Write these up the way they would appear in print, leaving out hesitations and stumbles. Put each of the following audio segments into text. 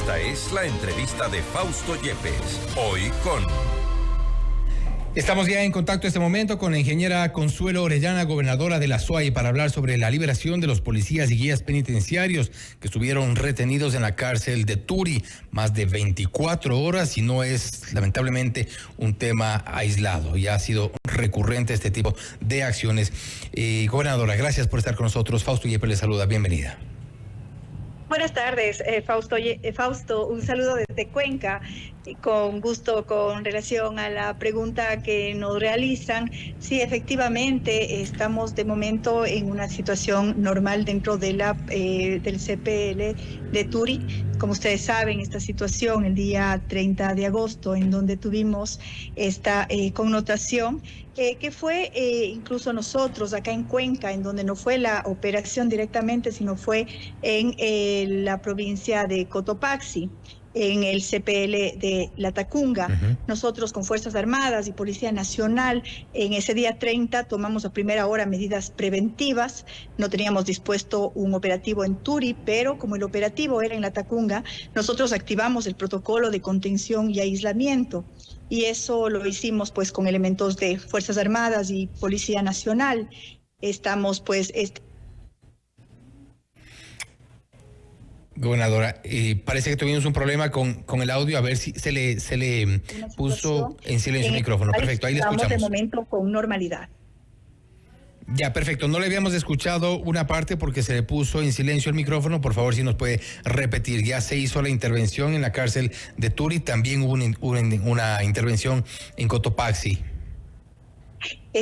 Esta es la entrevista de Fausto Yepes, hoy con... Estamos ya en contacto en este momento con la ingeniera Consuelo Orellana, gobernadora de la SUAY, para hablar sobre la liberación de los policías y guías penitenciarios que estuvieron retenidos en la cárcel de Turi más de 24 horas y no es lamentablemente un tema aislado, ya ha sido recurrente este tipo de acciones. Gobernadora, gracias por estar con nosotros. Fausto Yepes le saluda, bienvenida. Buenas tardes, Fausto, un saludo desde Cuenca. Con gusto con relación a la pregunta que nos realizan. Sí, efectivamente, estamos de momento en una situación normal dentro de del CPL de Turi. Como ustedes saben, esta situación el día 30 de agosto, en donde tuvimos esta connotación, que fue incluso nosotros acá en Cuenca, en donde no fue la operación directamente, sino fue en la provincia de Cotopaxi, en el CPL de La Tacunga. Nosotros con Fuerzas Armadas y Policía Nacional en ese día 30 tomamos a primera hora medidas preventivas. No teníamos dispuesto un operativo en Turi, pero como el operativo era en La Tacunga, nosotros activamos el protocolo de contención y aislamiento. Y eso lo hicimos pues con elementos de Fuerzas Armadas y Policía Nacional. Estamos pues... Gobernadora, parece que tuvimos un problema con el audio, a ver si se le puso en silencio el micrófono. Perfecto, ahí le escuchamos. Estamos de momento con normalidad. Ya, perfecto. No le habíamos escuchado una parte porque se le puso en silencio el micrófono. Por favor, si nos puede repetir. Ya se hizo la intervención en la cárcel de Turi, también hubo una intervención en Cotopaxi.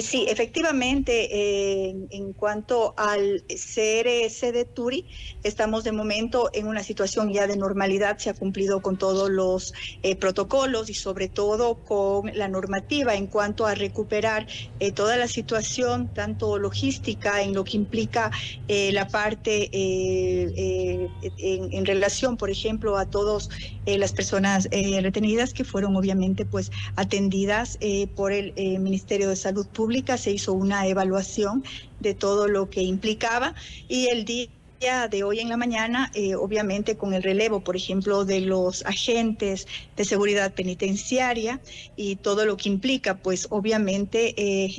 Sí, efectivamente, en cuanto al CRS de Turi, estamos de momento en una situación ya de normalidad. Se ha cumplido con todos los protocolos y sobre todo con la normativa en cuanto a recuperar toda la situación, tanto logística, en lo que implica la parte en relación, por ejemplo, a todas las personas retenidas que fueron obviamente pues atendidas por el Ministerio de Salud Pública. Se hizo una evaluación de todo lo que implicaba y el día de hoy en la mañana, obviamente con el relevo, por ejemplo, de los agentes de seguridad penitenciaria y todo lo que implica, pues obviamente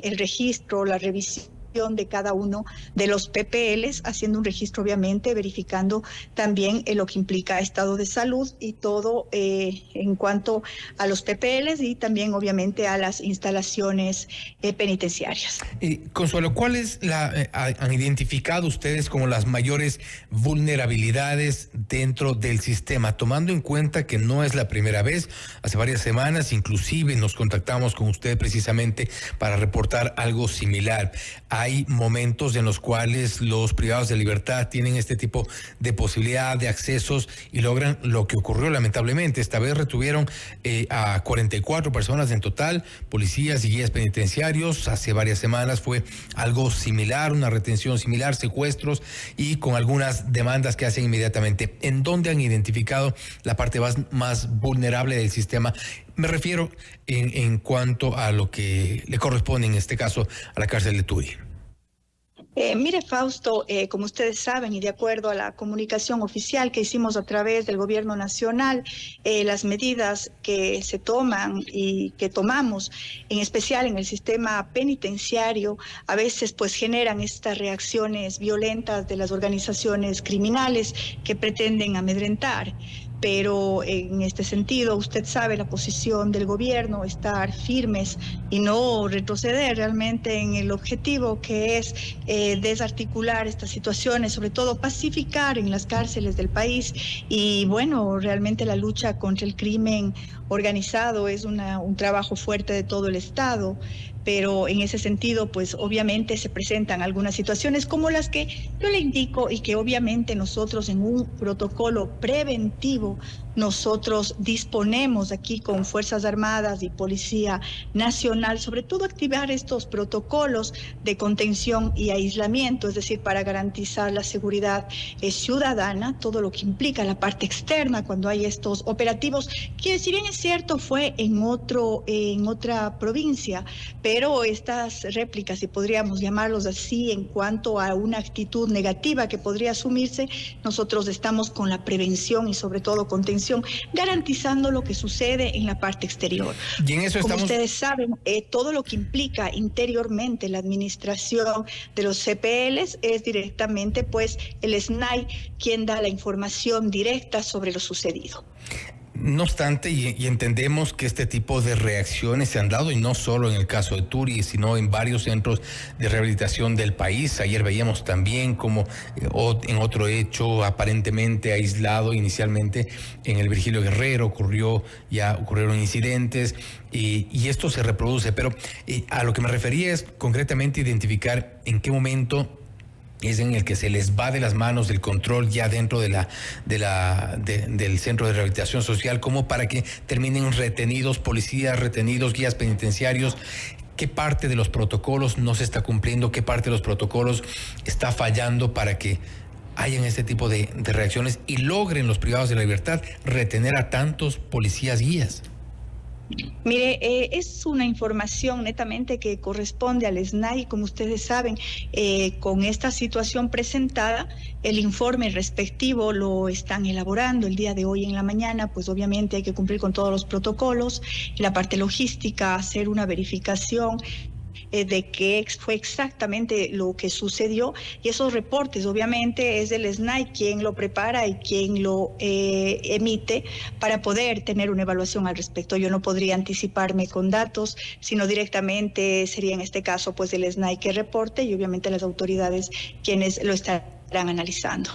el registro, la revisión de cada uno de los PPLs, haciendo un registro obviamente, verificando también lo que implica estado de salud y todo en cuanto a los PPLs y también obviamente a las instalaciones penitenciarias. Consuelo, ¿cuáles han identificado ustedes como las mayores vulnerabilidades dentro del sistema? Tomando en cuenta que no es la primera vez, hace varias semanas inclusive nos contactamos con usted precisamente para reportar algo similar. Hay momentos en los cuales los privados de libertad tienen este tipo de posibilidad de accesos y logran lo que ocurrió lamentablemente. Esta vez retuvieron a 44 personas en total, policías y guías penitenciarios. Hace varias semanas fue algo similar, una retención similar, secuestros y con algunas demandas que hacen inmediatamente. ¿En dónde han identificado la parte más vulnerable del sistema? Me refiero en cuanto a lo que le corresponde en este caso a la cárcel de Turi. Mire, Fausto, como ustedes saben y de acuerdo a la comunicación oficial que hicimos a través del Gobierno Nacional, las medidas que se toman y que tomamos, en especial en el sistema penitenciario, a veces pues generan estas reacciones violentas de las organizaciones criminales que pretenden amedrentar. Pero en este sentido, usted sabe la posición del gobierno, estar firmes y no retroceder realmente en el objetivo que es desarticular estas situaciones, sobre todo pacificar en las cárceles del país. Y bueno, realmente la lucha contra el crimen organizado es un trabajo fuerte de todo el Estado, pero en ese sentido, pues obviamente se presentan algunas situaciones como las que yo le indico y que obviamente nosotros en un protocolo preventivo nosotros disponemos aquí con Fuerzas Armadas y Policía Nacional, sobre todo activar estos protocolos de contención y aislamiento, es decir, para garantizar la seguridad ciudadana, todo lo que implica la parte externa cuando hay estos operativos, que si bien es cierto fue en otra provincia, pero pero estas réplicas, si podríamos llamarlos así, en cuanto a una actitud negativa que podría asumirse, nosotros estamos con la prevención y sobre todo contención, garantizando lo que sucede en la parte exterior. Y en eso Como estamos... ustedes saben, todo lo que implica interiormente la administración de los CPLs es directamente pues el SNAI quien da la información directa sobre lo sucedido. No obstante, y entendemos que este tipo de reacciones se han dado, y no solo en el caso de Turi, sino en varios centros de rehabilitación del país. Ayer veíamos también como en otro hecho aparentemente aislado inicialmente en el Virgilio Guerrero ocurrieron incidentes y esto se reproduce. Pero a lo que me refería es concretamente identificar en qué momento es en el que se les va de las manos el control ya dentro del centro de rehabilitación social, como para que terminen retenidos policías, retenidos guías penitenciarios. ¿Qué parte de los protocolos no se está cumpliendo? ¿Qué parte de los protocolos está fallando para que hayan este tipo de reacciones y logren los privados de la libertad retener a tantos policías guías? Mire, es una información netamente que corresponde al SNAI. Como ustedes saben, con esta situación presentada, el informe respectivo lo están elaborando el día de hoy en la mañana. Pues obviamente hay que cumplir con todos los protocolos, la parte logística, hacer una verificación de qué fue exactamente lo que sucedió, y esos reportes obviamente es el SNAI quien lo prepara y quien lo emite para poder tener una evaluación al respecto. Yo no podría anticiparme con datos, sino directamente sería en este caso pues el SNAI que reporte y obviamente las autoridades quienes lo estarán analizando.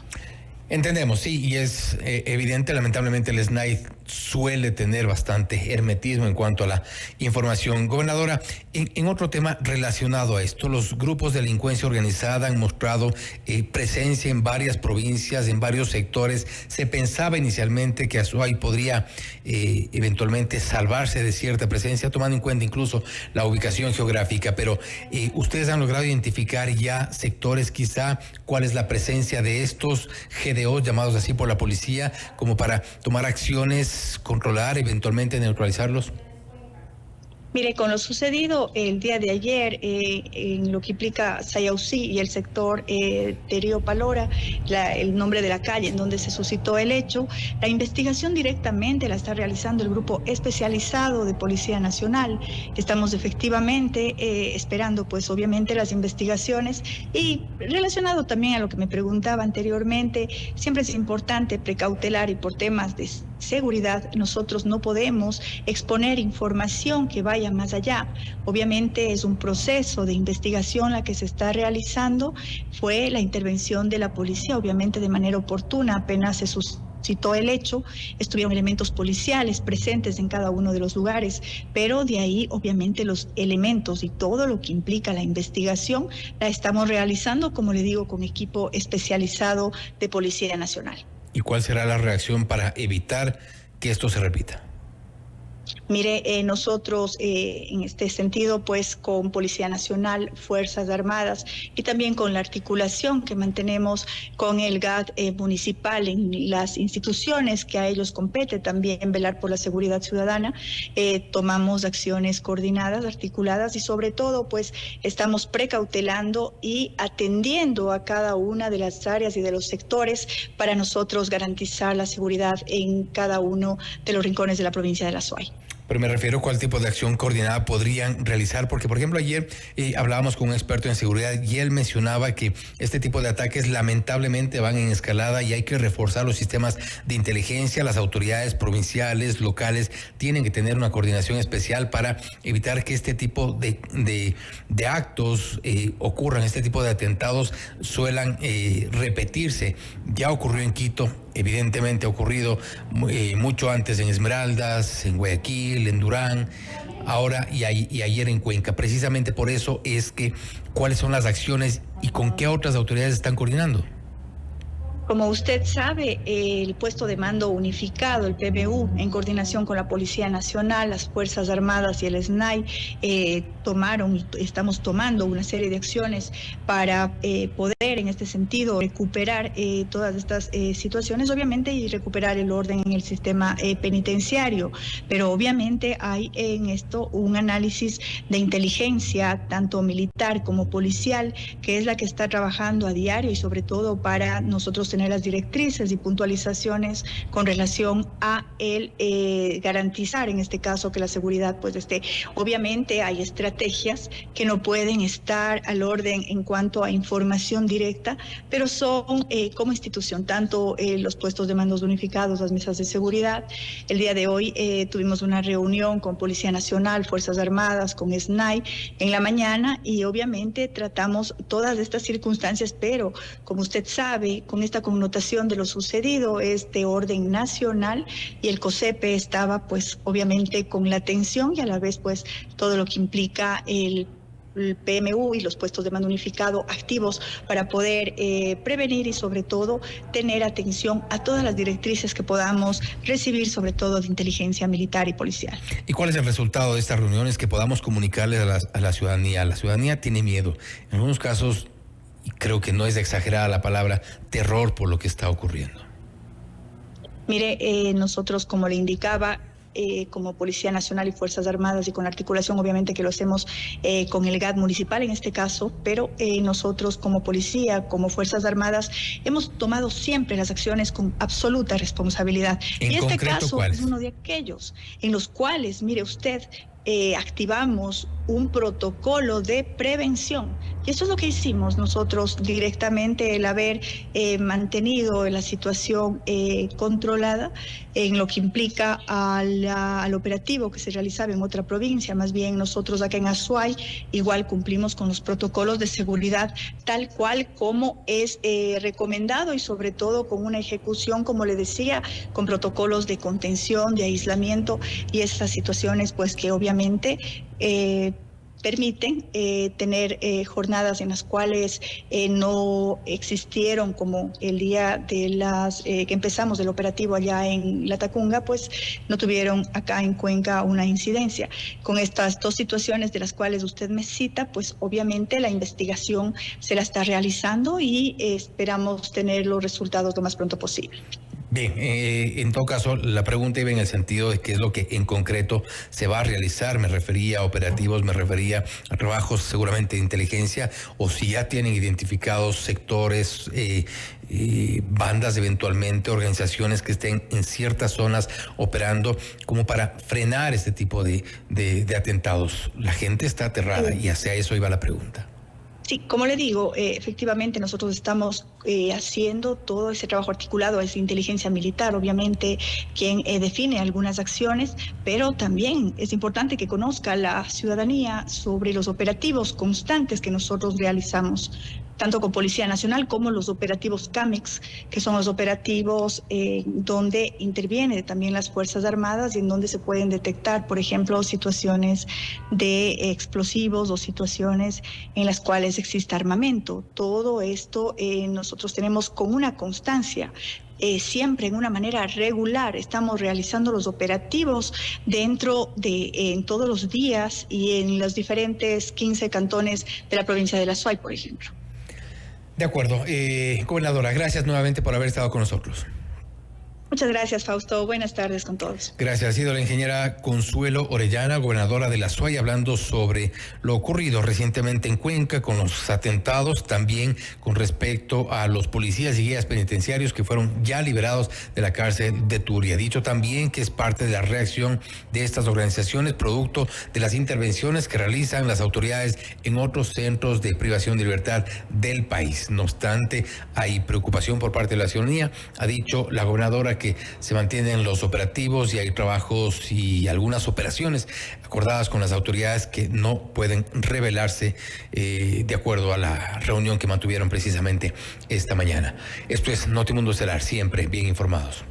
Entendemos, sí, y es evidente, lamentablemente el SNAI suele tener bastante hermetismo en cuanto a la información. Gobernadora, en otro tema relacionado a esto, los grupos de delincuencia organizada han mostrado presencia en varias provincias, en varios sectores. Se pensaba inicialmente que Azuay podría eventualmente salvarse de cierta presencia, tomando en cuenta incluso la ubicación geográfica, pero ustedes han logrado identificar ya sectores, quizá, cuál es la presencia de estos GDOs, llamados así por la policía, como para tomar acciones, controlar, eventualmente neutralizarlos. Mire, con lo sucedido el día de ayer en lo que implica Sayausí y el sector de Río Palora, el nombre de la calle en donde se suscitó el hecho, la investigación directamente la está realizando el grupo especializado de Policía Nacional. Estamos efectivamente esperando pues obviamente las investigaciones, y relacionado también a lo que me preguntaba anteriormente, siempre es importante precautelar, y por temas de seguridad nosotros no podemos exponer información que vaya más allá. Obviamente es un proceso de investigación la que se está realizando. Fue la intervención de la policía, obviamente de manera oportuna, apenas se suscitó el hecho, estuvieron elementos policiales presentes en cada uno de los lugares, pero de ahí obviamente los elementos y todo lo que implica la investigación la estamos realizando, como le digo, con equipo especializado de Policía Nacional. ¿Y cuál será la reacción para evitar que esto se repita? Mire, nosotros en este sentido, pues con Policía Nacional, Fuerzas Armadas y también con la articulación que mantenemos con el GAT municipal en las instituciones que a ellos compete también velar por la seguridad ciudadana, tomamos acciones coordinadas, articuladas, y sobre todo pues estamos precautelando y atendiendo a cada una de las áreas y de los sectores para nosotros garantizar la seguridad en cada uno de los rincones de la provincia de la Azuay. Pero me refiero a cuál tipo de acción coordinada podrían realizar, porque por ejemplo ayer hablábamos con un experto en seguridad y él mencionaba que este tipo de ataques lamentablemente van en escalada y hay que reforzar los sistemas de inteligencia. Las autoridades provinciales, locales, tienen que tener una coordinación especial para evitar que este tipo de actos ocurran, este tipo de atentados suelan repetirse. Ya ocurrió en Quito, evidentemente ha ocurrido mucho antes en Esmeraldas, en Guayaquil, en Durán, ahora y ayer en Cuenca. Precisamente por eso es que, ¿cuáles son las acciones y con qué otras autoridades están coordinando? Como usted sabe, el puesto de mando unificado, el PMU, en coordinación con la Policía Nacional, las Fuerzas Armadas y el SNAI, tomaron y estamos tomando una serie de acciones para poder, en este sentido, recuperar todas estas situaciones, obviamente, y recuperar el orden en el sistema penitenciario. Pero obviamente hay en esto un análisis de inteligencia, tanto militar como policial, que es la que está trabajando a diario y sobre todo para nosotros tener las directrices y puntualizaciones con relación a el garantizar, en este caso, que la seguridad pues esté. Obviamente hay estrategias que no pueden estar al orden en cuanto a información directa, pero son como institución, tanto los puestos de mandos unificados, las mesas de seguridad. El día de hoy tuvimos una reunión con Policía Nacional, Fuerzas Armadas, con SNAI en la mañana y obviamente tratamos todas estas circunstancias, pero como usted sabe, con esta connotación de lo sucedido es de orden nacional y el COSEPE estaba pues obviamente con la atención y a la vez pues todo lo que implica el PMU y los puestos de mando unificado activos para poder prevenir y sobre todo tener atención a todas las directrices que podamos recibir, sobre todo de inteligencia militar y policial. ¿Y cuál es el resultado de estas reuniones que podamos comunicarle a la ciudadanía? La ciudadanía tiene miedo. En algunos casos, y creo que no es exagerada la palabra, terror por lo que está ocurriendo. Mire, nosotros, como le indicaba, como Policía Nacional y Fuerzas Armadas y con la articulación obviamente que lo hacemos con el GAT municipal en este caso, pero nosotros como policía, como Fuerzas Armadas, hemos tomado siempre las acciones con absoluta responsabilidad. Y este caso es uno de aquellos en los cuales, mire usted, activamos un protocolo de prevención. Y eso es lo que hicimos nosotros directamente, el haber mantenido la situación controlada en lo que implica al operativo que se realizaba en otra provincia. Más bien nosotros acá en Azuay igual cumplimos con los protocolos de seguridad tal cual como es recomendado y sobre todo con una ejecución, como le decía, con protocolos de contención, de aislamiento y estas situaciones pues que obviamente permiten tener jornadas en las cuales no existieron, como el día de que empezamos el operativo allá en La Tacunga, pues no tuvieron acá en Cuenca una incidencia. Con estas dos situaciones de las cuales usted me cita, pues obviamente la investigación se la está realizando y esperamos tener los resultados lo más pronto posible. Bien, en todo caso, la pregunta iba en el sentido de qué es lo que en concreto se va a realizar. Me refería a operativos, me refería a trabajos seguramente de inteligencia, o si ya tienen identificados sectores, bandas eventualmente, organizaciones que estén en ciertas zonas operando como para frenar este tipo de atentados. La gente está aterrada y hacia eso iba la pregunta. Sí, como le digo, efectivamente nosotros estamos haciendo todo ese trabajo articulado, es inteligencia militar, obviamente, quien define algunas acciones, pero también es importante que conozca la ciudadanía sobre los operativos constantes que nosotros realizamos, tanto con Policía Nacional como los operativos CAMEX, que son los operativos donde intervienen también las Fuerzas Armadas y en donde se pueden detectar, por ejemplo, situaciones de explosivos o situaciones en las cuales existe armamento. Todo esto nosotros tenemos con una constancia. Siempre en una manera regular estamos realizando los operativos dentro de en todos los días y en los diferentes 15 cantones de la provincia de La Azuay, por ejemplo. De acuerdo. Gobernadora, gracias nuevamente por haber estado con nosotros. Muchas gracias, Fausto. Buenas tardes con todos. Gracias. Ha sido la ingeniera Consuelo Orellana, gobernadora de La Azuay, hablando sobre lo ocurrido recientemente en Cuenca con los atentados, también con respecto a los policías y guías penitenciarios que fueron ya liberados de la cárcel de Turia. Ha dicho también que es parte de la reacción de estas organizaciones, producto de las intervenciones que realizan las autoridades en otros centros de privación de libertad del país. No obstante, hay preocupación por parte de la ciudadanía. Ha dicho la gobernadora que se mantienen los operativos y hay trabajos y algunas operaciones acordadas con las autoridades que no pueden revelarse de acuerdo a la reunión que mantuvieron precisamente esta mañana. Esto es Notimundo Estelar, siempre bien informados.